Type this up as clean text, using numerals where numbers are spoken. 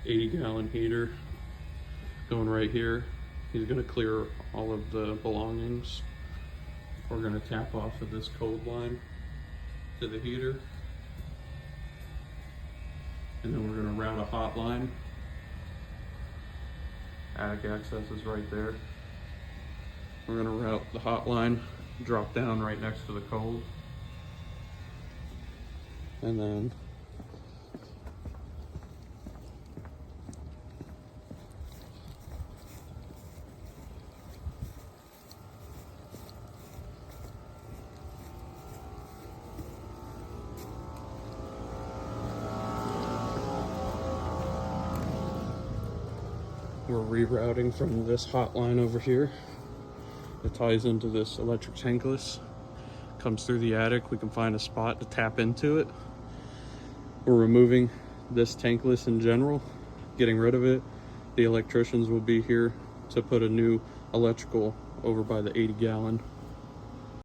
80-gallon heater going right here. He's gonna clear all of the belongings. We're gonna tap off of this cold line to the heater. And then we're gonna route a hot line. Attic access is right there. We're gonna route the hot line, drop down right next to the cold. And then we're rerouting from this hot line over here. It ties into this electric tankless, comes through the attic. We can find a spot to tap into it. We're removing this tankless in general, getting rid of it. The electricians will be here to put a new electrical over by the 80-gallon.